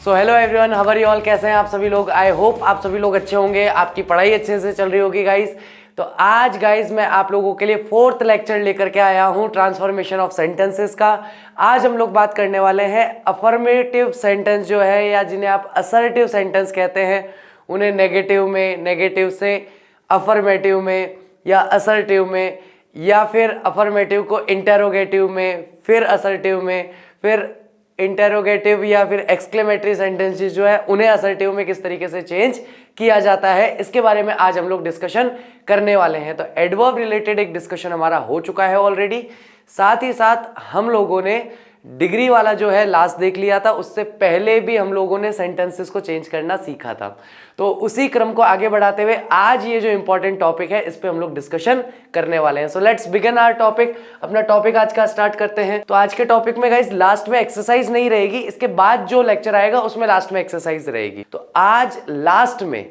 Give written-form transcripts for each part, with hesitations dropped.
So hello everyone, how are you all. कैसे हैं आप सभी लोग। आई होप आप सभी लोग अच्छे होंगे, आपकी पढ़ाई अच्छे से चल रही होगी गाइस। तो आज गाइस मैं आप लोगों के लिए फोर्थ लेक्चर लेकर के आया हूं ट्रांसफॉर्मेशन ऑफ सेंटेंसेस का। आज हम लोग बात करने वाले हैं अफर्मेटिव सेंटेंस जो है, या जिन्हें आप असर्टिव सेंटेंस कहते हैं, उन्हें नेगेटिव में, नेगेटिव से अफर्मेटिव में, या असर्टिव में, या फिर अफर्मेटिव को इंटेरोगेटिव में, फिर असर्टिव में, फिर इंटेरोगेटिव या फिर एक्सक्लेमेटरी सेंटेंसेस जो है उन्हें असर्टिव में किस तरीके से चेंज किया जाता है, इसके बारे में आज हम लोग डिस्कशन करने वाले हैं। तो एडवर्ब रिलेटेड एक डिस्कशन हमारा हो चुका है ऑलरेडी। साथ ही साथ हम लोगों ने डिग्री वाला जो है लास्ट देख लिया था, उससे पहले भी हम लोगों ने सेंटेंसेस को चेंज करना सीखा था। तो उसी क्रम को आगे बढ़ाते हुए आज ये जो इंपॉर्टेंट टॉपिक है इस पे हम लोग डिस्कशन करने वाले हैं। So let's begin our topic. अपना टॉपिक आज का स्टार्ट करते हैं। तो आज के टॉपिक में गाइस लास्ट में एक्सरसाइज नहीं रहेगी, इसके बाद जो लेक्चर आएगा उसमें लास्ट में एक्सरसाइज रहेगी। तो आज लास्ट में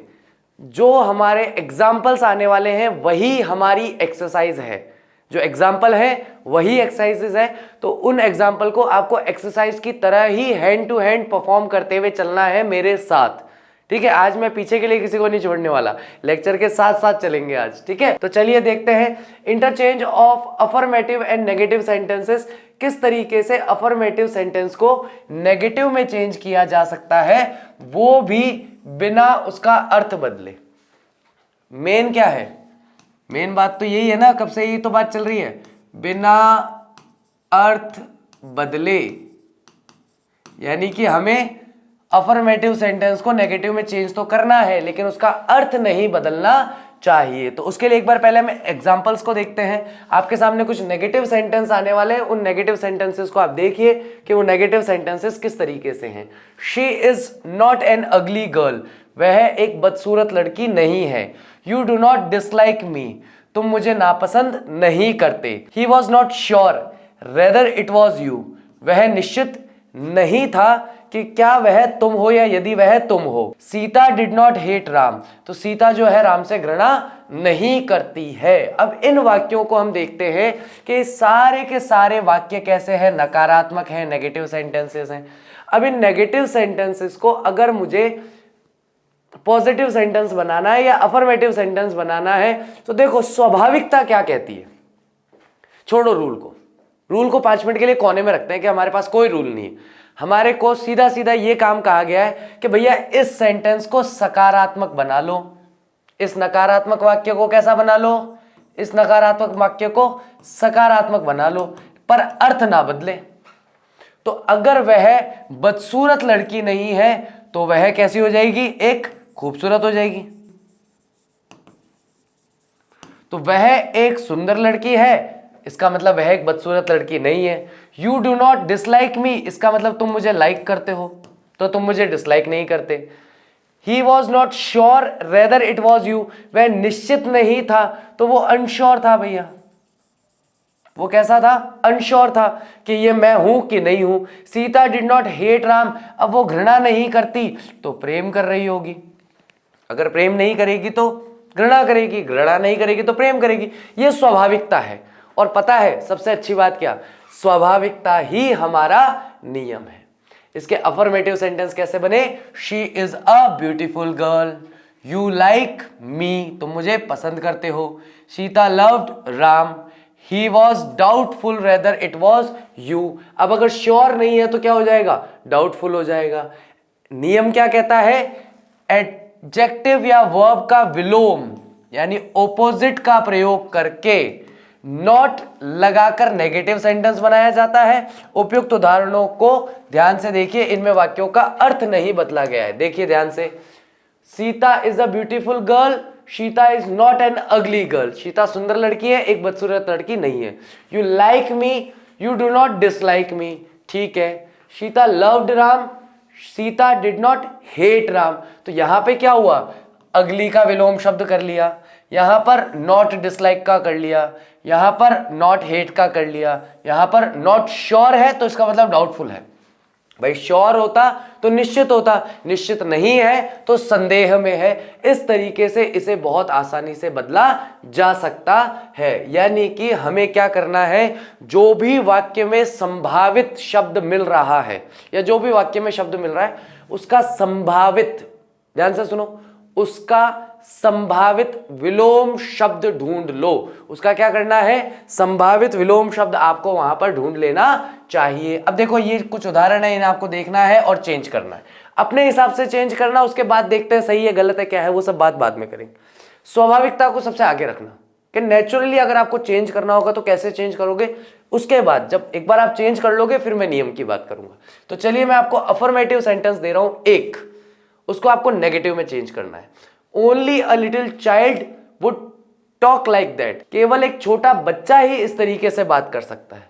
जो हमारे एग्जाम्पल्स आने वाले हैं वही हमारी एक्सरसाइज है। जो एग्जाम्पल है वही एक्सरसाइजेस है। तो उन एग्जाम्पल को आपको एक्सरसाइज की तरह ही हैंड टू हैंड परफॉर्म करते हुए चलना है मेरे साथ, ठीक है। आज मैं पीछे के लिए किसी को नहीं छोड़ने वाला, लेक्चर के साथ साथ चलेंगे आज, ठीक है। तो चलिए देखते हैं interchange of affirmative and negative sentences, किस तरीके से अफर्मेटिव सेंटेंस को नेगेटिव में चेंज किया जा सकता है, वो भी बिना उसका अर्थ बदले। मेन क्या है, मेन बात तो यही है ना, कब से यही तो बात चल रही है, बिना अर्थ बदले। यानी कि हमें अफर्मेटिव सेंटेंस को नेगेटिव में चेंज तो करना है, लेकिन उसका अर्थ नहीं बदलना चाहिए। तो उसके लिए एक बार पहले हम एग्जांपल्स को देखते हैं। आपके सामने कुछ नेगेटिव सेंटेंस आने वाले हैं, उन नेगेटिव सेंटेंसेस को आप देखिए कि वो नेगेटिव सेंटेंसेस किस तरीके से हैं। She is not an ugly girl, वह एक बदसूरत लड़की नहीं है। यू डू नॉट डिसलाइक मी, तुम मुझे नापसंद नहीं करते। He was not sure rather it was you, वह निश्चित नहीं था कि क्या वह तुम हो या यदि वह तुम हो। Sita did not hate Ram, तो सीता जो है राम से घृणा नहीं करती है। अब इन वाक्यों को हम देखते हैं कि सारे के सारे वाक्य कैसे हैं, नकारात्मक हैं, नेगेटिव सेंटेंसेस हैं। अब इन नेगेटिव सेंटेंसेस को अगर मुझे पॉजिटिव सेंटेंस बनाना है या अफर्मेटिव सेंटेंस बनाना है, तो देखो स्वाभाविकता क्या कहती है। छोड़ो रूल को, रूल को 5 मिनट के लिए कोने में रखते हैं कि हमारे पास कोई रूल नहीं है। हमारे को सीधा सीधा ये काम कहा गया है कि भैया इस सेंटेंस को सकारात्मक बना लो। इस नकारात्मक वाक्य को कैसा बना लो, इस नकारात्मक वाक्य को सकारात्मक बना लो, पर अर्थ ना बदले। तो अगर वह बदसूरत लड़की नहीं है तो वह कैसी हो जाएगी, एक खूबसूरत हो जाएगी। तो वह एक सुंदर लड़की है, इसका मतलब वह एक बदसूरत लड़की नहीं है। यू डू नॉट डिसलाइक मी, इसका मतलब तुम मुझे लाइक करते हो, तो तुम मुझे डिसलाइक नहीं करते। He was not sure rather it was you, वह निश्चित नहीं था, तो वो अनश्योर था भैया। वो कैसा था, अनश्योर था कि ये मैं हूं कि नहीं हूं। Sita did not hate Ram, अब वो घृणा नहीं करती तो प्रेम कर रही होगी। अगर प्रेम नहीं करेगी तो घृणा करेगी, घृणा नहीं करेगी तो प्रेम करेगी। ये स्वाभाविकता है। और पता है सबसे अच्छी बात क्या, स्वाभाविकता ही हमारा नियम है। इसके अफर्मेटिव सेंटेंस कैसे बने, she is a beautiful girl, you like मी, तुम मुझे पसंद करते हो। Sita loved Ram, he was doubtful rather it was you. अब अगर श्योर नहीं है तो क्या हो जाएगा, डाउटफुल हो जाएगा। नियम क्या कहता है, एडजेक्टिव या वर्ब का विलोम यानी ओपोजिट का प्रयोग करके नॉट लगाकर नेगेटिव सेंटेंस बनाया जाता है। उपयुक्त उदाहरणों को ध्यान से देखिए, इनमें वाक्यों का अर्थ नहीं बदला गया है। देखिए ध्यान से, Sita is a beautiful girl, Sita is not an ugly girl, Sita सुंदर लड़की है, एक बदसूरत लड़की नहीं है। You like me, you do not dislike me, ठीक है। Sita loved Ram, Sita did not hate Ram. तो यहां पे क्या हुआ, अगली का विलोम शब्द कर लिया, यहां पर नॉट डिसलाइक का कर लिया, यहां पर नॉट हेट का कर लिया, यहां पर नॉट श्योर है तो इसका मतलब डाउटफुल है। भाई श्योर होता तो निश्चित होता, निश्चित नहीं है तो संदेह में है। इस तरीके से इसे बहुत आसानी से बदला जा सकता है। यानी कि हमें क्या करना है, जो भी वाक्य में संभावित शब्द मिल रहा है या जो भी वाक्य में शब्द मिल रहा है उसका संभावित, ध्यान से सुनो, उसका संभावित विलोम शब्द ढूंढ लो। उसका क्या करना है, संभावित विलोम शब्द आपको वहां पर ढूंढ लेना चाहिए। अब देखो ये कुछ उदाहरण है, इन्हें आपको देखना है और चेंज करना है, अपने हिसाब से चेंज करना, उसके बाद देखते हैं सही है गलत है क्या है, वो सब बात बाद में करेंगे। स्वाभाविकता को सबसे आगे रखना कि नेचुरली अगर आपको चेंज करना होगा तो कैसे चेंज करोगे, उसके बाद जब एक बार आप चेंज कर लोगे फिर मैं नियम की बात करूंगा। तो चलिए मैं आपको अफर्मेटिव सेंटेंस दे रहा हूं एक, उसको आपको नेगेटिव में चेंज करना है। Only a little child would talk like that, केवल एक छोटा बच्चा ही इस तरीके से बात कर सकता है,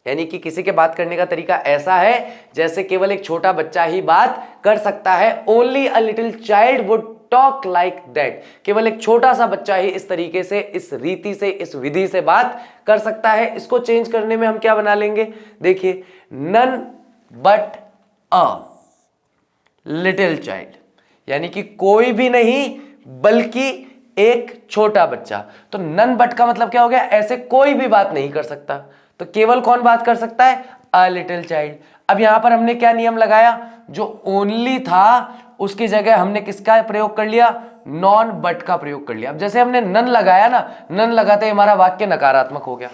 यानी कि किसी के बात करने का तरीका ऐसा है जैसे केवल एक छोटा बच्चा ही बात कर सकता है। Only a little child would talk like that, केवल एक छोटा सा बच्चा ही इस तरीके से, इस रीति से, इस विधि से बात कर सकता है। इसको चेंज करने में हम क्या बना लेंगे, देखिए, none but a little child, यानी कि कोई भी नहीं बल्कि एक छोटा बच्चा। तो नन बट का मतलब क्या हो गया, ऐसे कोई भी बात नहीं कर सकता, तो केवल कौन बात कर सकता है, अ लिटिल चाइल्ड। अब यहां पर हमने क्या नियम लगाया, जो ओनली था उसकी जगह हमने किसका प्रयोग कर लिया, नॉन बट का प्रयोग कर लिया। अब जैसे हमने नन लगाया ना, नन लगाते ही हमारा वाक्य नकारात्मक हो गया,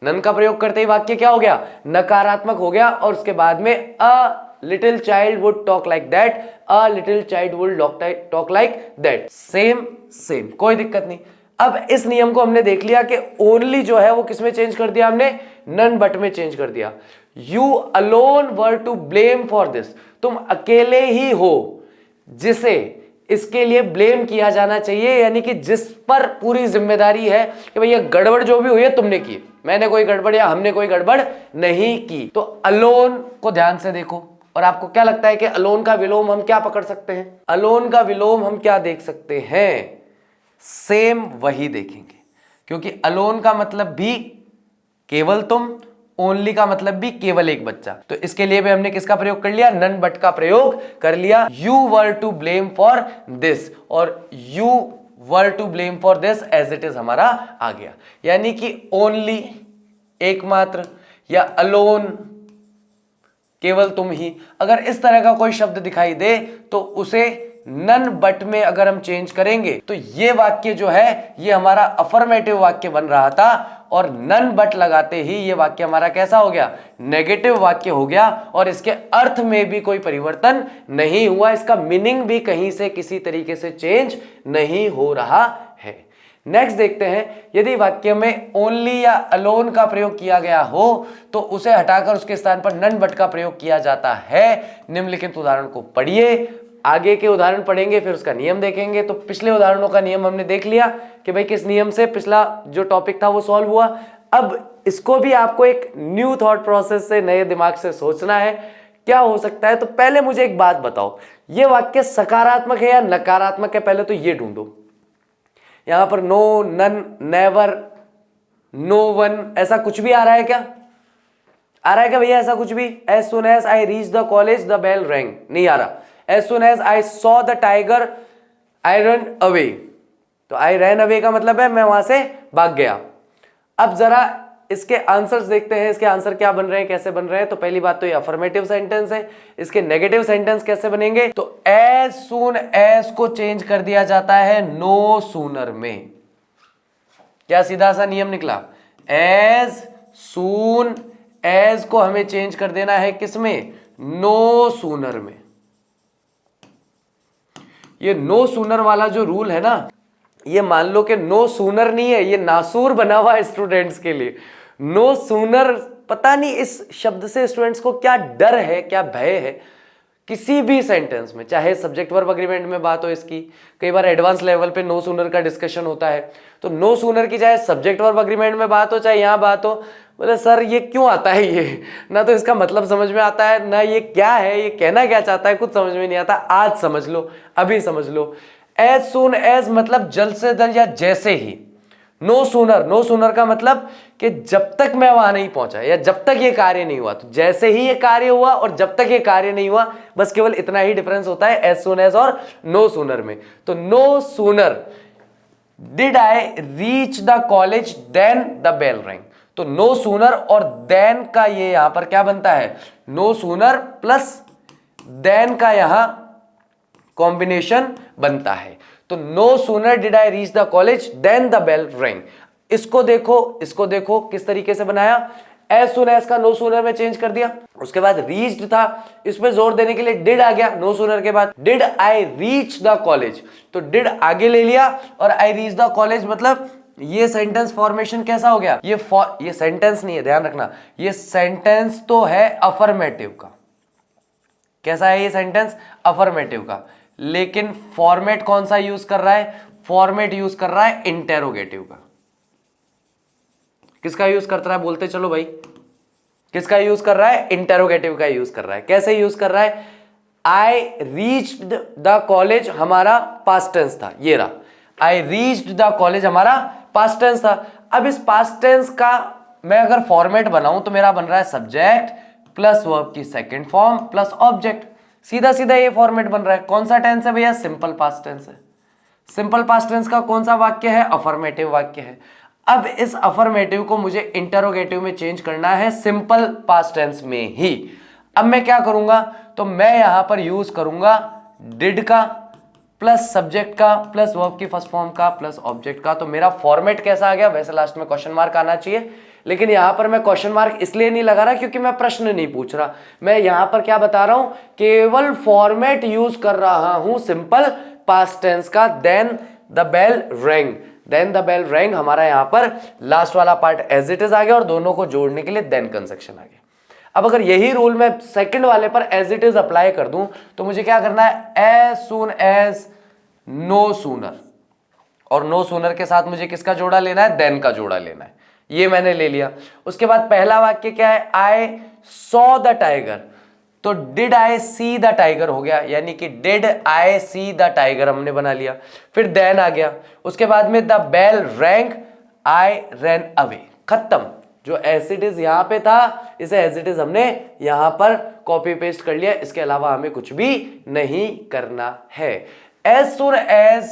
नन का प्रयोग करते ही वाक्य क्या हो गया, नकारात्मक हो गया। और उसके बाद में अ little child would talk like that, a little child would talk like that, same same, कोई दिक्कत नहीं। अब इस नियम को हमने देख लिया कि ओनली जो है वो किसमें चेंज कर दिया हमने, नन बट में चेंज कर दिया। You alone were to blame for this, तुम अकेले ही हो जिसे इसके लिए ब्लेम किया जाना चाहिए, यानी कि जिस पर पूरी जिम्मेदारी है कि भैया गड़बड़ जो भी हुई है तुमने की, मैंने कोई गड़बड़ या हमने कोई गड़बड़ नहीं की। तो अलोन को ध्यान से देखो, और आपको क्या लगता है कि अलोन का विलोम हम क्या पकड़ सकते हैं, अलोन का विलोम हम क्या देख सकते हैं, सेम वही देखेंगे, क्योंकि अलोन का मतलब भी केवल तुम, ओनली का मतलब भी केवल एक बच्चा। तो इसके लिए भी हमने किसका प्रयोग कर लिया, नन बट का प्रयोग कर लिया। You were to blame for this, और you were to blame for this as it is हमारा आ गया, यानी कि ओनली एकमात्र, या अलोन केवल तुम ही। अगर इस तरह का कोई शब्द दिखाई दे तो उसे नन बट में अगर हम चेंज करेंगे तो ये वाक्य जो है ये हमारा अफर्मेटिव वाक्य बन रहा था, और नन बट लगाते ही ये वाक्य हमारा कैसा हो गया, नेगेटिव वाक्य हो गया, और इसके अर्थ में भी कोई परिवर्तन नहीं हुआ, इसका मीनिंग भी कहीं से किसी तरीके से चेंज नहीं हो रहा है। नेक्स्ट देखते हैं, यदि वाक्य में ओनली या अलोन का प्रयोग किया गया हो तो उसे हटाकर उसके स्थान पर नन बट का प्रयोग किया जाता है। निम्नलिखित उदाहरण को पढ़िए, आगे के उदाहरण पढ़ेंगे फिर उसका नियम देखेंगे। तो पिछले उदाहरणों का नियम हमने देख लिया कि भाई किस नियम से पिछला जो टॉपिक था वो सॉल्व हुआ। अब इसको भी आपको एक न्यू थॉट प्रोसेस से, नए दिमाग से सोचना है, क्या हो सकता है। तो पहले मुझे एक बात बताओ, ये वाक्य सकारात्मक है या नकारात्मक है, पहले तो ये ढूंढो। यहां पर no, none, never, no one, ऐसा कुछ भी आ रहा है क्या, आ रहा है क्या भैया ऐसा कुछ भी। As soon as I reach the college the bell rang, नहीं आ रहा। As soon as I saw the tiger I run away, तो आई रैन अवे का मतलब है मैं वहां से भाग गया। अब जरा इसके आंसर्स देखते हैं, इसके आंसर क्या बन रहे हैं, कैसे बन रहे हैं। तो पहली बात तो ये अफर्मेटिव सेंटेंस है, इसके नेगेटिव सेंटेंस कैसे बनेंगे, तो एज सून एज को चेंज कर दिया जाता है नो सूनर में। क्या सीधा सा नियम निकला, एज सून एज को हमें चेंज कर देना है किसमें, नो सूनर में। ये नो सूनर वाला जो रूल है ना, ये मान लो कि नो सूनर नहीं है, ये नासूर बना हुआ है स्टूडेंट्स के लिए। नो सूनर, पता नहीं इस शब्द से स्टूडेंट्स को क्या डर है, क्या भय है। किसी भी सेंटेंस में, चाहे सब्जेक्ट वर्ब अग्रीमेंट में बात हो इसकी, कई बार एडवांस लेवल पे नो सूनर का डिस्कशन होता है, तो नो सूनर की चाहे सब्जेक्ट वर्ब अग्रीमेंट में बात हो चाहे यहां बात हो, बोले सर ये क्यों आता है, ये ना तो इसका मतलब समझ में आता है, ना ये क्या है, ये कहना क्या चाहता है, कुछ समझ में नहीं आता। आज समझ लो, अभी समझ लो। एज सून एज मतलब जल्द से जल्द या जैसे ही। नो सूनर, नो सूनर का मतलब कि जब तक मैं वहां नहीं पहुंचा या जब तक ये कार्य नहीं हुआ, तो जैसे ही ये कार्य हुआ और जब तक ये कार्य नहीं हुआ, बस केवल इतना ही डिफरेंस होता है एज सून एज और नो सूनर में। तो no sooner did I reach the college then the bell rang, तो नो सूनर और देन का ये यहां पर क्या बनता है, नो सूनर प्लस देन का यहां कॉम्बिनेशन बनता है। तो no sooner did I reach the college then the bell ring. इसको देखो किस तरीके से बनाया, एज सुन एज का नो सूनर में चेंज कर दिया। उसके बाद रीच्ड था, इसमें जोर देने के लिए डिड आ गया नो सूनर के बाद। Did I reach the college, तो डिड आगे ले लिया और आई रीच द कॉलेज, मतलब ये सेंटेंस फॉर्मेशन कैसा हो गया, ये सेंटेंस नहीं है, ध्यान रखना, ये सेंटेंस तो है अफर्मेटिव का। कैसा है ये सेंटेंस, अफर्मेटिव का, लेकिन फॉर्मेट कौन सा यूज कर रहा है, फॉर्मेट यूज कर रहा है इंटेरोगेटिव का। किसका यूज करता है, बोलते चलो भाई, किसका यूज कर रहा है, इंटेरोगेटिव का यूज कर रहा है। कैसे यूज कर रहा है, आई रीच्ड द कॉलेज हमारा पास्ट टेंस था, ये रहा, आई रीच्ड द कॉलेज हमारा पास्ट टेंस था। अब इस पास्ट टेंस का मैं अगर फॉर्मेट बनाऊं तो मेरा बन रहा है सब्जेक्ट प्लस वर्ब की सेकंड फॉर्म प्लस ऑब्जेक्ट, सीधा सीधा ये फॉर्मेट बन रहा है। कौन सा टेंस है भैया, सिंपल पास्ट टेंस है। सिंपल पास्ट टेंस का कौन सा वाक्य है, अफर्मेटिव वाक्य है। अब इस अफर्मेटिव को मुझे इंटरोगेटिव में चेंज करना है सिंपल पास्ट टेंस में ही। अब मैं क्या करूंगा, तो मैं यहां पर यूज करूंगा डिड का प्लस सब्जेक्ट का प्लस वर्ब की फर्स्ट फॉर्म का प्लस ऑब्जेक्ट का। तो मेरा फॉर्मेट कैसा आ गया, वैसे लास्ट में क्वेश्चन मार्क आना चाहिए, लेकिन यहां पर मैं क्वेश्चन मार्क इसलिए नहीं लगा रहा क्योंकि मैं प्रश्न नहीं पूछ रहा, मैं यहां पर क्या बता रहा हूं, केवल फॉर्मेट यूज कर रहा हूं सिंपल पास्ट टेंस का। Then the bell rang, then the bell rang हमारा यहां पर लास्ट वाला पार्ट एज इट इज आ गया और दोनों को जोड़ने के लिए देन कंजक्शन आ गया। अब अगर यही रूल मैं सेकंड वाले पर एज इट इज अप्लाई कर दूं तो मुझे क्या करना है, as soon as no sooner, और नो सूनर के साथ मुझे किसका जोड़ा लेना है, देन का जोड़ा लेना है, ये मैंने ले लिया। उसके बाद पहला वाक्य क्या है, आई सॉ द टाइगर, तो did I see the tiger हो गया, यानी कि did I see the tiger हमने बना लिया। फिर देन आ गया, उसके बाद में the bell rang I ran away, खत्म। जो एज इट इज यहां पे था इसे एज इट इज हमने यहां पर कॉपी पेस्ट कर लिया, इसके अलावा हमें कुछ भी नहीं करना है। एज सुन एज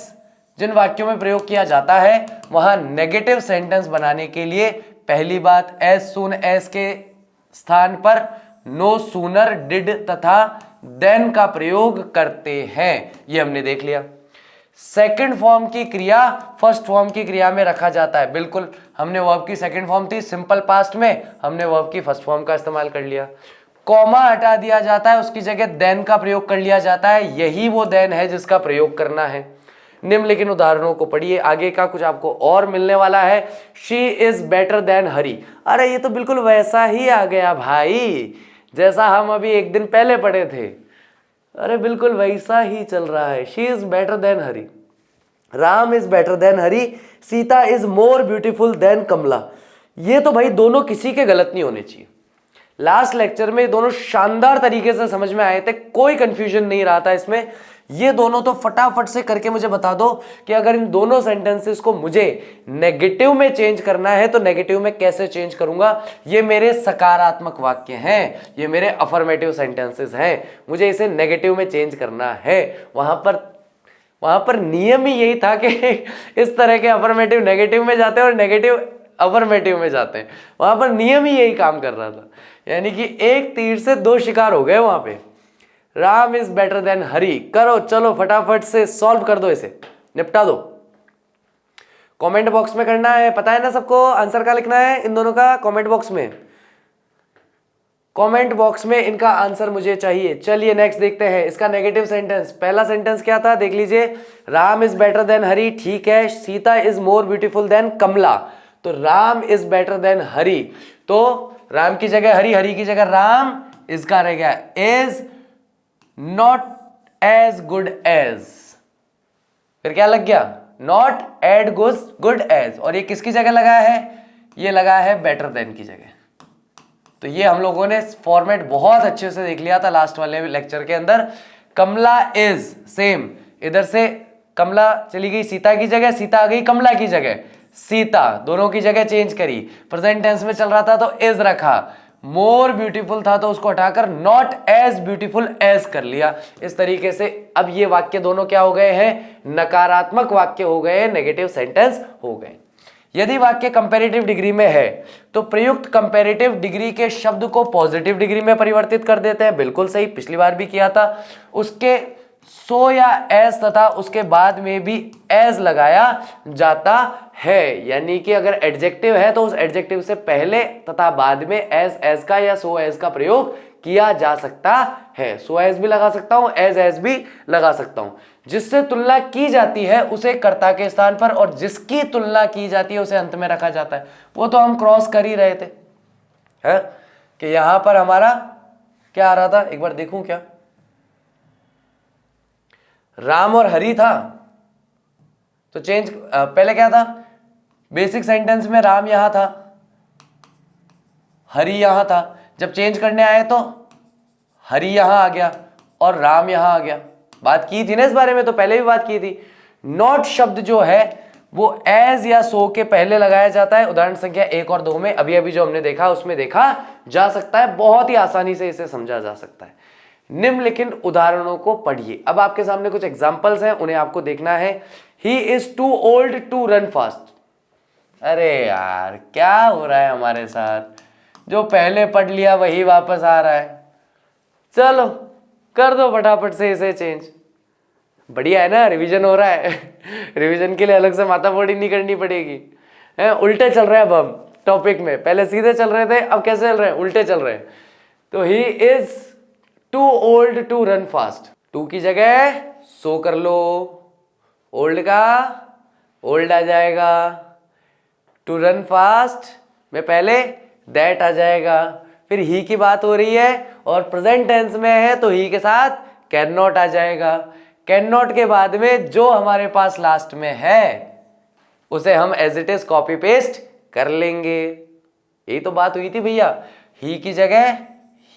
जिन वाक्यों में प्रयोग किया जाता है वहां नेगेटिव सेंटेंस बनाने के लिए पहली बात, एज सुन एज के स्थान पर नो सूनर डिड तथा देन का प्रयोग करते हैं, ये हमने देख लिया। सेकंड फॉर्म की क्रिया फर्स्ट फॉर्म की क्रिया में रखा जाता है, बिल्कुल, हमने वर्ब की सेकंड फॉर्म थी सिंपल पास्ट में, हमने वर्ब की फर्स्ट फॉर्म का इस्तेमाल कर लिया। कॉमा हटा दिया जाता है, उसकी जगह देन का प्रयोग कर लिया जाता है, यही वो देन है जिसका प्रयोग करना है। निम्नलिखित उदाहरणों को पढ़िए, आगे का कुछ आपको और मिलने वाला है। शी इज बेटर देन हरी, अरे ये तो बिल्कुल वैसा ही आ गया भाई जैसा हम अभी एक दिन पहले पढ़े थे, अरे बिल्कुल वैसा ही चल रहा है। She is better than Hari, Ram is better than Hari, Sita is more beautiful than Kamala. ये तो भाई दोनों किसी के गलत नहीं होने चाहिए। लास्ट लेक्चर में दोनों शानदार तरीके से समझ में आए थे, कोई कंफ्यूजन नहीं रहा था इसमें। ये दोनों तो फटाफट से करके मुझे बता दो कि अगर इन दोनों सेंटेंसेस को मुझे नेगेटिव में चेंज करना है तो नेगेटिव में कैसे चेंज करूंगा। ये मेरे सकारात्मक वाक्य हैं, ये मेरे अफर्मेटिव सेंटेंसेस हैं, मुझे इसे नेगेटिव में चेंज करना है। वहां पर नियम ही यही था कि इस तरह के अफर्मेटिव नेगेटिव में जाते हैं और नेगेटिव अफर्मेटिव में जाते हैं, वहां पर नियम ही यही काम कर रहा था, यानी कि एक तीर से दो शिकार हो गए वहां पे। राम इज बेटर देन हरी, करो चलो फटाफट से सॉल्व कर दो, इसे निपटा दो। कमेंट बॉक्स में करना है, पता है ना सबको, आंसर का लिखना है इन दोनों का कमेंट बॉक्स में, कमेंट बॉक्स में इनका आंसर मुझे चाहिए। चलिए नेक्स्ट देखते हैं इसका नेगेटिव सेंटेंस। पहला सेंटेंस क्या था देख लीजिए, Ram is better than Hari, ठीक है। Sita is more beautiful than Kamala, तो Ram is better than Hari, तो राम की जगह हरी, हरी की जगह राम, इसका रह गया is not as good as, फिर क्या लग गया, नॉट एड गुड एज, और ये किसकी जगह लगाया है, ये लगाया है बेटर देन की जगह। तो ये हम लोगों ने फॉर्मेट बहुत अच्छे से देख लिया था लास्ट वाले लेक्चर के अंदर। कमला इज सेम, इधर से कमला चली गई सीता की जगह, सीता आ गई कमला की जगह, सीता दोनों की जगह चेंज करी, प्रेजेंट टेंस में चल रहा था तो इज रखा, मोर ब्यूटीफुल था तो उसको हटाकर नॉट एज ब्यूटीफुल एज कर लिया। इस तरीके से अब ये वाक्य दोनों क्या हो गए हैं, नकारात्मक वाक्य हो गए, नेगेटिव सेंटेंस हो गए। यदि वाक्य कंपैरेटिव डिग्री में है तो प्रयुक्त कंपैरेटिव डिग्री के शब्द को पॉजिटिव डिग्री में परिवर्तित कर देते हैं, बिल्कुल सही, पिछली बार भी किया था। उसके सो या एज तथा उसके बाद में भी एज लगाया जाता है, यानी कि अगर एडजेक्टिव है तो उस एडजेक्टिव से पहले तथा बाद में एज का या सो एज का प्रयोग किया जा सकता है। सो एज भी लगा सकता हूं, एज भी लगा सकता हूं। जिससे तुलना की जाती है उसे कर्ता के स्थान पर और जिसकी तुलना की जाती है उसे अंत में रखा जाता है। वो तो हम क्रॉस कर ही रहे थे, है कि यहां पर हमारा क्या आ रहा था, एक बार देखूं क्या, राम और हरि था तो चेंज, पहले क्या था, बेसिक सेंटेंस में राम यहां था, हरि यहां था, जब चेंज करने आए तो हरि यहां आ गया और राम यहां आ गया। बात की थी ना इस बारे में, तो पहले भी बात की थी। नॉट शब्द जो है वो एज या सो के पहले लगाया जाता है। उदाहरण संख्या 1 और 2 में अभी अभी जो हमने देखा उसमें देखा जा सकता है, बहुत ही आसानी से इसे समझा जा सकता है। निम्नलिखित उदाहरणों को पढ़िए। अब आपके सामने कुछ एग्जाम्पल्स हैं, उन्हें आपको देखना है। He is too old to run fast. अरे यार क्या हो रहा है हमारे साथ, जो पहले पढ़ लिया वही वापस आ रहा है। चलो कर दो फटाफट से इसे चेंज, बढ़िया है ना, रिवीजन हो रहा है। रिवीजन के लिए अलग से माथाफोड़ी नहीं करनी पड़ेगी, है उल्टे चल रहे हैं अब हम टॉपिक में, पहले सीधे चल रहे थे, अब कैसे चल रहे हैं, उल्टे चल रहे हैं। तो he is too old to run fast, too की जगह सो कर लो, ओल्ड का ओल्ड आ जाएगा, टू रन फास्ट में पहले दैट आ जाएगा। फिर ही की बात हो रही है और प्रेजेंट टेंस में है तो ही के साथ कैन नॉट आ जाएगा। कैन नॉट के बाद में जो हमारे पास लास्ट में है उसे हम as it is copy paste कर लेंगे। यही तो बात हुई थी भैया, ही की जगह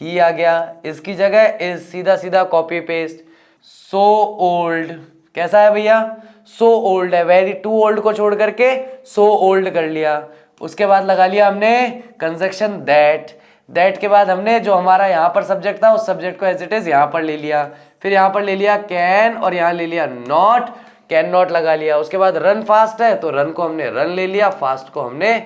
ही आ गया, इसकी जगह इज, सीधा सीधा कॉपी पेस्ट। सो ओल्ड कैसा है भैया, सो ओल्ड है, वेरी, टू ओल्ड को छोड़ करके सो ओल्ड कर लिया। उसके बाद लगा लिया हमने कंजक्शन दैट, दैट के बाद हमने जो हमारा यहाँ पर सब्जेक्ट था उस सब्जेक्ट को एज इट इज यहाँ पर ले लिया, फिर यहाँ पर ले लिया कैन और यहाँ ले लिया नॉट, कैन नॉट लगा लिया। उसके बाद रन फास्ट है तो रन को हमने रन ले लिया, फास्ट को हमने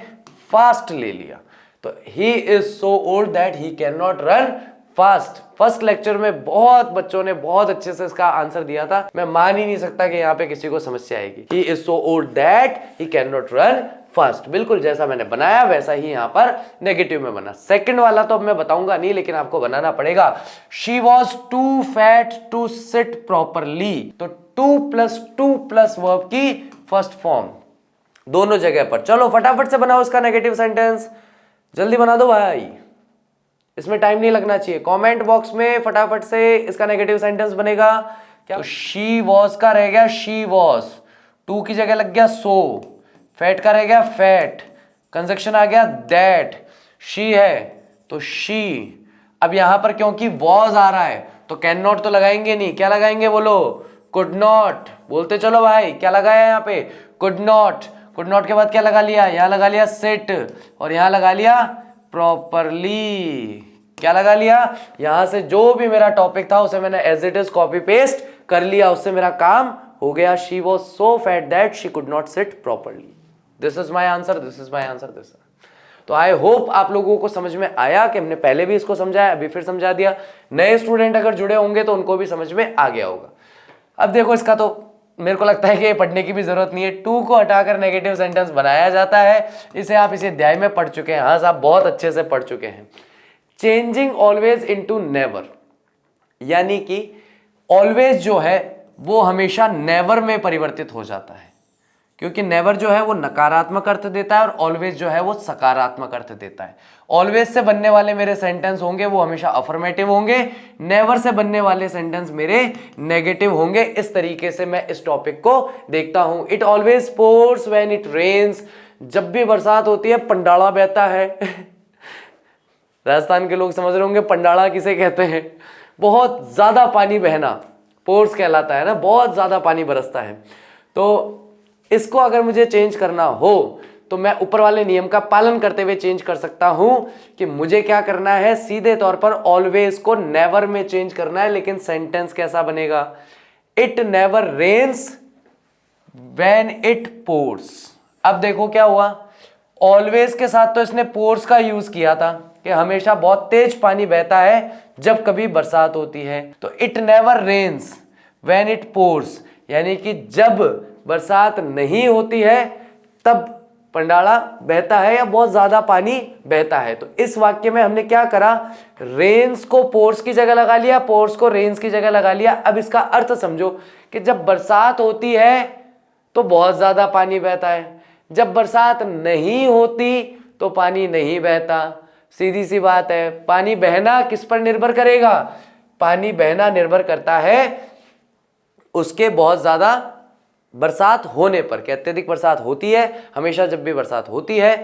फास्ट ले लिया। तो he is so old that he can not run fast. First lecture में बहुत बच्चों ने बहुत अच्छे से इसका आंसर दिया था, मैं मान ही नहीं सकता कि यहाँ पे किसी को समस्या आएगी। He is so old that he can not run fast, बिल्कुल जैसा मैंने बनाया वैसा ही यहाँ पर नेगेटिव में बना। सेकंड वाला तो अब मैं बताऊंगा नहीं, लेकिन आपको बनाना पड़ेगा। She was too fat to sit properly, तो टू प्लस वर्ब की फर्स्ट फॉर्म दोनों जगह पर। चलो फटाफट से बनाओ इसका नेगेटिव सेंटेंस, जल्दी बना दो भाई, इसमें टाइम नहीं लगना चाहिए। कमेंट बॉक्स में फटाफट से इसका नेगेटिव सेंटेंस बनेगा क्या। तो शी वॉज का रह गया शी वॉज, टू की जगह लग गया सो, फैट का रह गया फैट, कंजक्शन आ गया दैट, शी है तो शी। अब यहां पर क्योंकि वॉज आ रहा है तो कैन नॉट तो लगाएंगे नहीं, क्या लगाएंगे बोलो, कुड नॉट। बोलते चलो भाई, क्या लगाया यहाँ पे, कुड नॉट। कुड नॉट के बाद क्या लगा लिया, यहां लगा लिया सिट और यहां लगा लिया प्रॉपरली। क्या लगा लिया, यहां से जो भी मेरा टॉपिक था उसे मैंने as it is copy paste कर लिया, उससे मेरा काम हो गया। She was so fat that she could not sit properly. This is my answer, this is my answer, this. तो आई होप आप लोगों को समझ में आया कि हमने पहले भी इसको समझाया, अभी फिर समझा दिया। नए स्टूडेंट अगर जुड़े होंगे तो उनको भी समझ में आ गया होगा। अब देखो इसका तो मेरे को लगता है कि पढ़ने की भी जरूरत नहीं है, टू को हटाकर नेगेटिव सेंटेंस बनाया जाता है। इसे आप इसे अध्याय में पढ़ चुके हैं, हाँ साहब बहुत अच्छे से पढ़ चुके हैं। चेंजिंग ऑलवेज इनटू नेवर, यानी कि ऑलवेज जो है वो हमेशा नेवर में परिवर्तित हो जाता है, क्योंकि नेवर जो है वो नकारात्मक अर्थ देता है और ऑलवेज जो है वो सकारात्मक अर्थ देता है। ऑलवेज से बनने वाले मेरे सेंटेंस होंगे वो हमेशा अफर्मेटिव होंगे, नेवर से बनने वाले सेंटेंस मेरे नेगेटिव होंगे। इस तरीके से मैं इस टॉपिक को देखता हूं। It always pours when it rains, जब भी बरसात होती है पंडाला बहता है। राजस्थान के लोग समझ रहे होंगे पंडाला किसे कहते हैं, बहुत ज्यादा पानी बहना पोर्स कहलाता है ना, बहुत ज्यादा पानी बरसता है। तो इसको अगर मुझे चेंज करना हो तो मैं ऊपर वाले नियम का पालन करते हुए चेंज कर सकता हूं कि मुझे क्या करना है, सीधे तौर पर ऑलवेज को नेवर में चेंज करना है। लेकिन सेंटेंस कैसा बनेगा, it never rains when it pours. अब देखो क्या हुआ, ऑलवेज के साथ तो इसने पोर्स का यूज किया था कि हमेशा बहुत तेज पानी बहता है जब कभी बरसात होती है। तो it never rains when it pours, यानी कि जब बरसात नहीं होती है तब पंडाला बहता है या बहुत ज्यादा पानी बहता है। तो इस वाक्य में हमने क्या करा, रेन्स को पोर्स की जगह लगा लिया, पोर्स को रेन्स की जगह लगा लिया। अब इसका अर्थ समझो कि जब बरसात होती है तो बहुत ज्यादा पानी बहता है, जब बरसात नहीं होती तो पानी नहीं बहता। सीधी सी बात है। पानी बहना किस पर निर्भर करेगा, पानी बहना निर्भर करता है उसके बहुत ज्यादा बरसात होने पर, कि अत्यधिक बरसात होती है, हमेशा जब भी बरसात होती है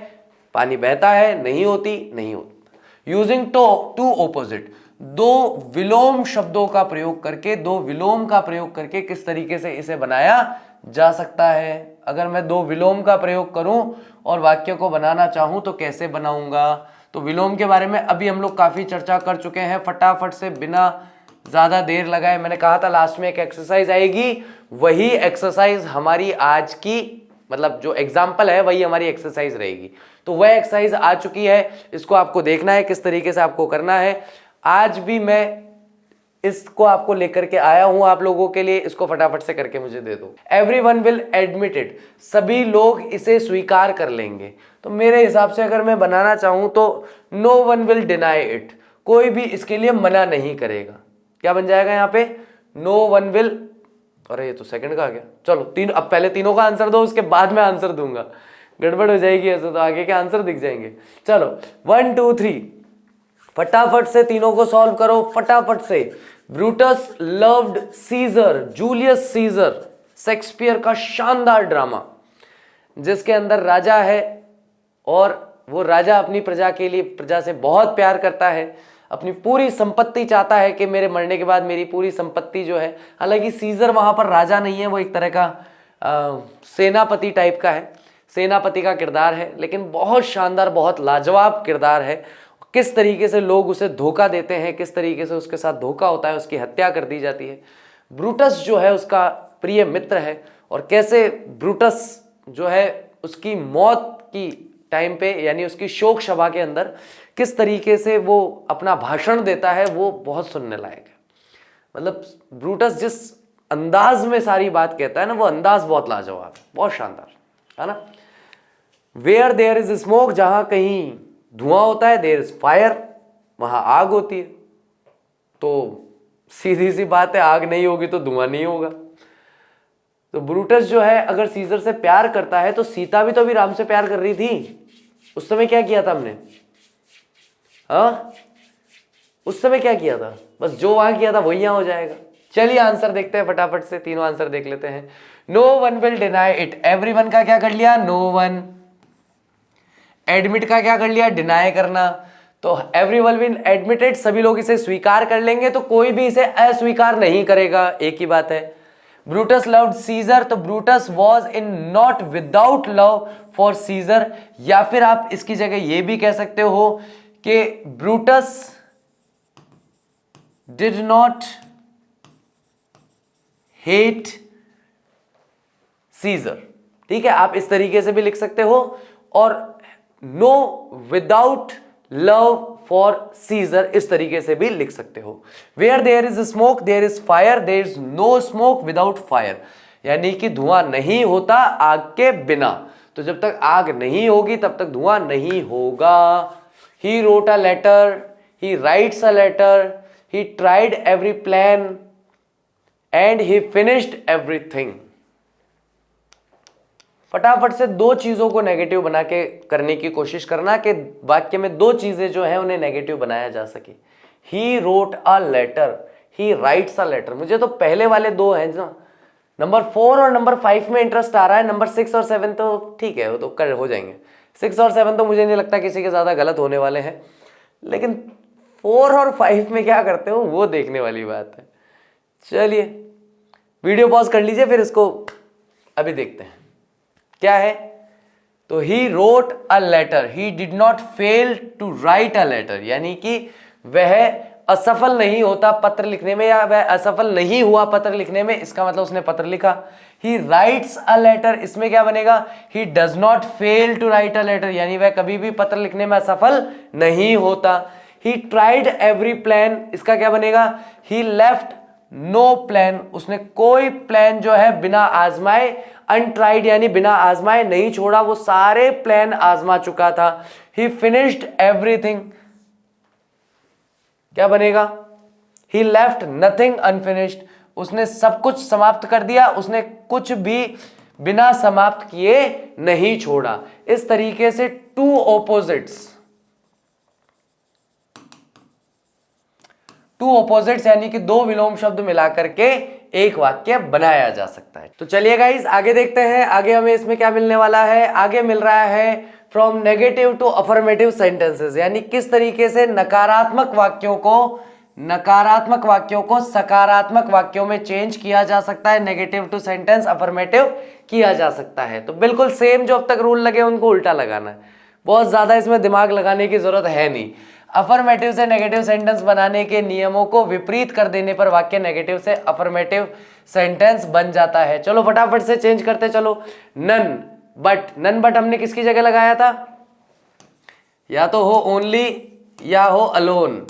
पानी बहता है, नहीं होती नहीं होता। यूजिंग टू ऑपोजिट, दो विलोम शब्दों का प्रयोग करके, दो विलोम का प्रयोग करके किस तरीके से इसे बनाया जा सकता है। अगर मैं दो विलोम का प्रयोग करूं और वाक्य को बनाना चाहूं तो कैसे बनाऊंगा। तो विलोम के बारे में अभी हम लोग काफी चर्चा कर चुके हैं। फटाफट से बिना ज्यादा देर लगाए, मैंने कहा था लास्ट में एक एक्सरसाइज आएगी, वही एक्सरसाइज हमारी आज की, मतलब जो एग्जाम्पल है वही हमारी एक्सरसाइज रहेगी। तो वह एक्सरसाइज आ चुकी है, इसको आपको देखना है किस तरीके से आपको करना है। आज भी मैं इसको आपको लेकर के आया हूं आप लोगों के लिए, इसको फटाफट से करके मुझे दे दो। एवरीवन विल एडमिट इट, सभी लोग इसे स्वीकार कर लेंगे। तो मेरे हिसाब से अगर मैं बनाना चाहूं तो no one will deny it, कोई भी इसके लिए मना नहीं करेगा। क्या बन जाएगा यहाँ पे, नो वन विल, अरे ये तो सेकंड का आ गया। चलो तीन, अब पहले तीनों का आंसर दो, उसके बाद में आंसर दूंगा, गड़बड़ हो जाएगी ऐसे तो आगे के आंसर दिख जाएंगे। चलो 1 2 3 फटाफट से तीनों को सॉल्व करो फटाफट से। Brutus loved Caesar, Julius Caesar Shakespeare का शानदार ड्रामा जिसके अंदर राजा है और वो राजा अपनी प्रजा के लिए, प्रजा से बहुत प्यार करता है, अपनी पूरी संपत्ति चाहता है कि मेरे मरने के बाद मेरी पूरी संपत्ति जो है, हालांकि सीजर वहां पर राजा नहीं है, वो एक तरह का सेनापति टाइप का है, सेनापति का किरदार है, लेकिन बहुत शानदार बहुत लाजवाब किरदार है। किस तरीके से लोग उसे धोखा देते हैं, किस तरीके से उसके साथ धोखा होता है, उसकी हत्या कर दी जाती है। ब्रूटस जो है उसका प्रिय मित्र है और कैसे ब्रूटस जो है उसकी मौत की टाइम पे, यानी उसकी शोक सभा के अंदर किस तरीके से वो अपना भाषण देता है, वो बहुत सुनने लायक है। मतलब ब्रूटस जिस अंदाज में सारी बात कहता है ना, वो अंदाज बहुत लाजवाब है, बहुत शानदार है ना। वेयर देयर इज स्मोक, जहां कहीं धुआं होता है, देयर इज फायर, वहां आग होती है। तो सीधी सी बात है, आग नहीं होगी तो धुआं नहीं होगा। तो ब्रूटस जो है अगर सीजर से प्यार करता है, तो सीता भी तो अभी राम से प्यार कर रही थी, उस समय क्या किया था हमने, हाँ उस समय क्या किया था, बस जो वहां किया था वही यहां हो जाएगा। चलिए आंसर देखते हैं फटाफट से, तीनों आंसर देख लेते हैं। No one will deny it, everyone का क्या कर लिया, नो वन। एडमिट का क्या कर लिया, डिनाई करना। तो एवरीवन विल एडमिट इट, सभी लोग इसे स्वीकार कर लेंगे, तो कोई भी इसे अस्वीकार नहीं करेगा, एक ही बात है। ब्रूटस लव्ड सीजर, तो Brutus was in not without love for Caesar, या फिर आप इसकी जगह ये भी कह सकते हो कि Brutus did not hate Caesar. ठीक है, आप इस तरीके से भी लिख सकते हो। और no without love for Caesar इस तरीके से भी लिख सकते हो। Where there is smoke there is fire, there is no smoke without fire, यानी कि धुआं नहीं होता आग के बिना। तो जब तक आग नहीं होगी तब तक धुआं नहीं होगा। He wrote a letter, he writes a letter, he tried every plan and he finished everything. फटाफट से दो चीजों को नेगेटिव बना के करने की कोशिश करना कि वाक्य में दो चीजें जो है उन्हें नेगेटिव बनाया जा सके। He wrote a letter, he writes a letter। मुझे तो पहले वाले दो हैं ना, नंबर 4 और नंबर 5 में इंटरेस्ट आ रहा है, नंबर 6 और 7 तो ठीक है, वो तो कर हो जाएंगे। 6 और 7 तो मुझे नहीं लगता किसी के ज्यादा गलत होने वाले हैं, लेकिन 4 और 5 में क्या करते हो वो देखने वाली बात है। चलिए वीडियो पॉज कर लीजिए, फिर इसको अभी देखते हैं क्या है। तो he wrote a letter, he did not fail to write a letter, यानी कि वह असफल नहीं होता पत्र लिखने में, या वह असफल नहीं हुआ पत्र लिखने में, इसका मतलब उसने पत्र लिखा। ही राइट्स अ लेटर, इसमें क्या बनेगा, he does not fail to write a letter, यानी वह कभी भी पत्र लिखने में असफल नहीं होता। ही ट्राइड एवरी प्लान, इसका क्या बनेगा, ही लेफ्ट नो प्लान, उसने कोई प्लान जो है बिना आजमाए, अनट्राइड यानी बिना आजमाए नहीं छोड़ा, वो सारे प्लान आजमा चुका था। ही फिनिश्ड एवरीथिंग, क्या बनेगा, ही लेफ्ट नथिंग अनफिनिश्ड, उसने सब कुछ समाप्त कर दिया, उसने कुछ भी बिना समाप्त किए नहीं छोड़ा। इस तरीके से टू ऑपोजिट्स यानी कि दो विलोम शब्द मिलाकर के एक वाक्य बनाया जा सकता है। तो चलिए गाइस आगे देखते हैं, आगे हमें इसमें क्या मिलने वाला है। आगे मिल रहा है from negative to affirmative sentences, यानी किस तरीके से नकारात्मक वाक्यों को सकारात्मक वाक्यों में चेंज किया जा सकता है, नेगेटिव टू सेंटेंस अफर्मेटिव किया जा सकता है। तो बिल्कुल सेम जो अब तक रूल लगे उनको उल्टा लगाना है, बहुत ज्यादा इसमें दिमाग लगाने की जरूरत है नहीं। अफर्मेटिव से नेगेटिव सेंटेंस बनाने के नियमों को विपरीत कर देने पर वाक्य नेगेटिव से अफर्मेटिव सेंटेंस बन जाता है। चलो फटाफट से चेंज करते चलो। नन बट हमने किसकी जगह लगाया था, या तो हो ओनली या हो अलोन।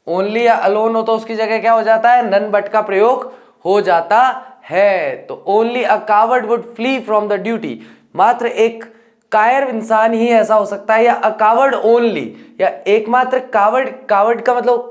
ओनली या अलोन हो तो उसकी जगह क्या हो जाता है, नन बट का प्रयोग हो जाता है। तो only a coward would flee from the duty, मात्र एक कायर इंसान ही ऐसा हो सकता है, या अ कावर्ड ओनली, या एकमात्र कावर्ड का मतलब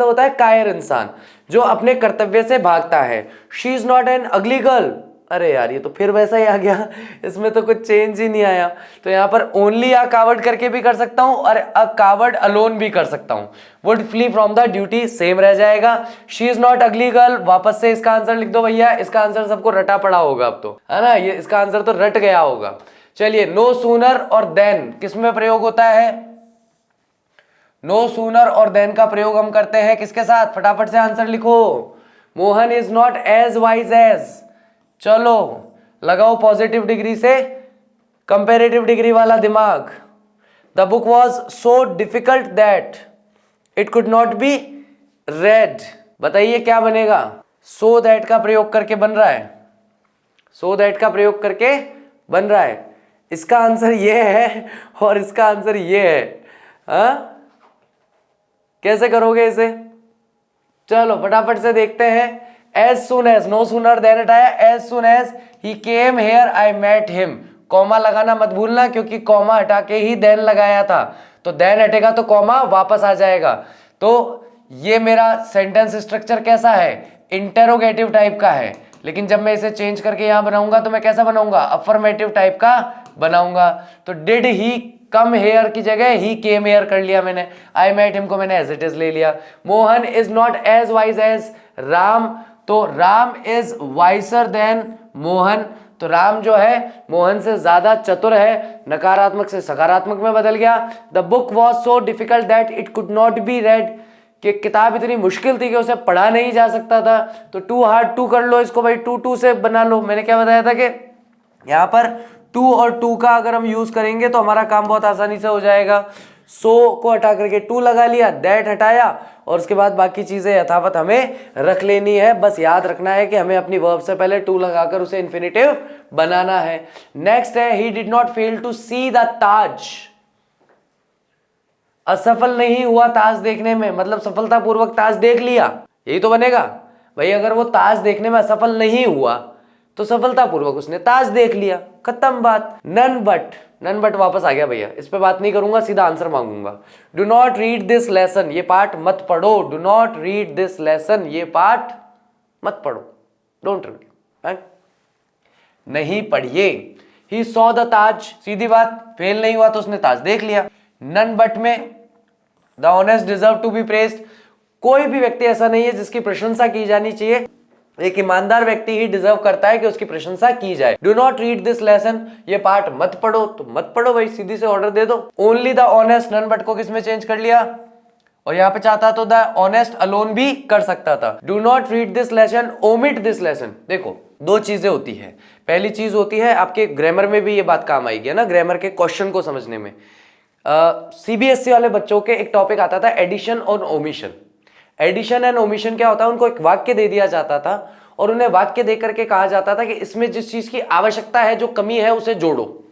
होता है कायर इंसान जो अपने कर्तव्य से भागता है। She is not an ugly girl, अरे यार ये तो फिर वैसा ही आ गया, इसमें तो कुछ चेंज ही नहीं आया। तो यहाँ पर ओनली अ कावर्ड करके भी कर सकता हूं और अ कावर्ड अलोन भी कर सकता हूं। Would flee from the duty same रह जाएगा। She is not ugly girl, वापस से इसका आंसर लिख दो भैया, इसका आंसर सबको रटा पड़ा होगा अब तो, है ना, ये इसका आंसर तो रट गया होगा। चलिए नो सूनर और देन किसमें प्रयोग होता है, नो सूनर और देन का प्रयोग हम करते हैं किसके साथ, फटाफट से आंसर लिखो। Mohan is not as wise as, चलो लगाओ पॉजिटिव डिग्री से कंपेरेटिव डिग्री वाला दिमाग। The book was so difficult that it could not be read, बताइए क्या बनेगा, सो दैट का प्रयोग करके बन रहा है, सो दैट का प्रयोग करके बन रहा है। इसका आंसर ये है और इसका आंसर ये है, हाँ कैसे करोगे इसे, चलो फटाफट से देखते हैं। As soon as, no sooner than हटाया, as soon as he came here I met him, comma लगाना मत भूलना क्योंकि कॉमा हटा के ही देन लगाया था, तो देन हटेगा तो कॉमा वापस आ जाएगा। तो ये मेरा सेंटेंस स्ट्रक्चर कैसा है, इंटेरोगेटिव टाइप का है, लेकिन जब मैं इसे चेंज करके यहां बनाऊंगा तो मैं कैसा बनाऊंगा, अफर्मेटिव टाइप का बनाऊंगा। तो डिड ही कम हेयर की जगह ही केम हेयर कर लिया मैंने, आई मेट हिम को मैंने एज इट इज ले लिया। Mohan is not as wise as Ram, तो Ram is wiser than Mohan, तो राम जो है मोहन से ज्यादा चतुर है, नकारात्मक से सकारात्मक में बदल गया। The book was so difficult that it could not be red, कि किताब इतनी मुश्किल थी कि उसे पढ़ा नहीं जा सकता था। तो टू हार्ड टू कर लो इसको भाई, टू से बना लो। मैंने क्या बताया था कि यहाँ पर टू और टू का अगर हम यूज करेंगे तो हमारा काम बहुत आसानी से हो जाएगा। सो को हटा करके टू लगा लिया, दैट हटाया, और उसके बाद बाकी चीजें यथावत हमें रख लेनी है। बस याद रखना है कि हमें अपनी वर्ब से पहले टू लगाकर उसे इन्फिनिटिव बनाना है। नेक्स्ट है he did not fail to see the Taj, असफल नहीं हुआ ताज देखने में, मतलब सफलतापूर्वक ताज देख लिया, यही तो बनेगा भाई। अगर वो ताज देखने में असफल नहीं हुआ तो सफलतापूर्वक उसने ताज देख लिया, खत्म बात। नन बट वापस आ गया भैया, इस पे बात नहीं करूंगा, सीधा आंसर मांगूंगा। Do not read this lesson, ये पार्ट मत पढ़ो, do not read this lesson, ये पार्ट मत पढ़ो, डोंट रीड, नहीं पढ़िए। ही सॉ द ताज, सीधी बात, फेल नहीं हुआ तो उसने ताज देख लिया। नन बट में the honest deserve to be praised, कोई भी व्यक्ति ऐसा नहीं है जिसकी प्रशंसा की जानी चाहिए, एक ईमानदार व्यक्ति ही डिजर्व करता है कि उसकी प्रशंसा की जाए। Do not read this lesson, ये पार्ट मत पढ़ो, तो मत पढ़ो भाई, सीधी से ऑर्डर दे दो। Only the honest, none but को किसमें चेंज कर लिया, और यहां पे चाहता तो द ऑनेस्ट अलोन भी कर सकता था। Do not read this lesson, omit this lesson. देखो दो चीजें होती है, पहली चीज होती है आपके ग्रामर में भी ये बात काम आएगी ना, ग्रामर के क्वेश्चन को समझने में। सीबीएसई वाले बच्चों के एक टॉपिक आता था एडिशन और ओमिशन। एडिशन एंड ओमिशन क्या होता है, उनको एक वाक्य दे दिया जाता था और उन्हें वाक्य दे करके कहा जाता था कि इसमें जिस चीज की आवश्यकता है, जो कमी है, उसे जोड़ो,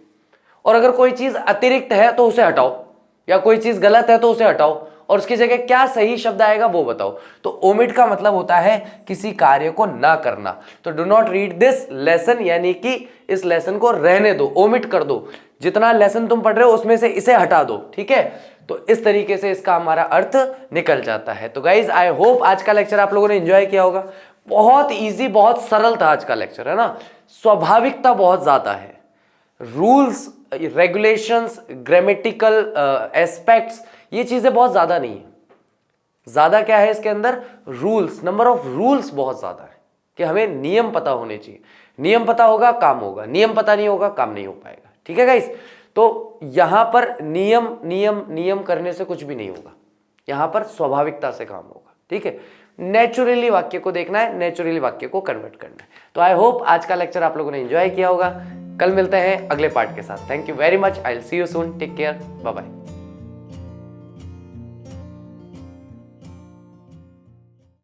और अगर कोई चीज अतिरिक्त है तो उसे हटाओ, या कोई चीज गलत है तो उसे हटाओ, और उसकी जगह क्या सही शब्द आएगा वो बताओ। तो ओमिट का मतलब होता है किसी कार्य को ना करना। तो do not read this lesson, यानी कि इस लेसन को रहने दो, ओमिट कर दो, जितना लेसन तुम पढ़ रहे हो उसमें से इसे हटा दो, ठीक है। तो इस तरीके से इसका हमारा अर्थ निकल जाता है। तो गाइज आई होप आज का लेक्चर आप लोगों ने एंजॉय किया होगा। बहुत इजी, बहुत सरल था आज का लेक्चर, है ना। स्वाभाविकता बहुत ज्यादा है, रूल्स, रेगुलेशंस, ग्रामेटिकल एस्पेक्ट्स, ये चीजें बहुत ज्यादा नहीं है। ज्यादा क्या है इसके अंदर, रूल्स, नंबर ऑफ रूल्स बहुत ज्यादा है, कि हमें नियम पता होने चाहिए। नियम पता होगा काम होगा, नियम पता नहीं होगा काम नहीं हो पाएगा, ठीक है गाइस। तो यहां पर नियम नियम नियम करने से कुछ भी नहीं होगा, यहां पर स्वाभाविकता से काम होगा, ठीक है। नेचुरली वाक्य को देखना है, नेचुरली वाक्य को कन्वर्ट करना है। तो आई होप आज का लेक्चर आप लोगों ने एंजॉय किया होगा। कल मिलते हैं अगले पार्ट के साथ। Thank you very much, I will see you soon, take care, bye bye.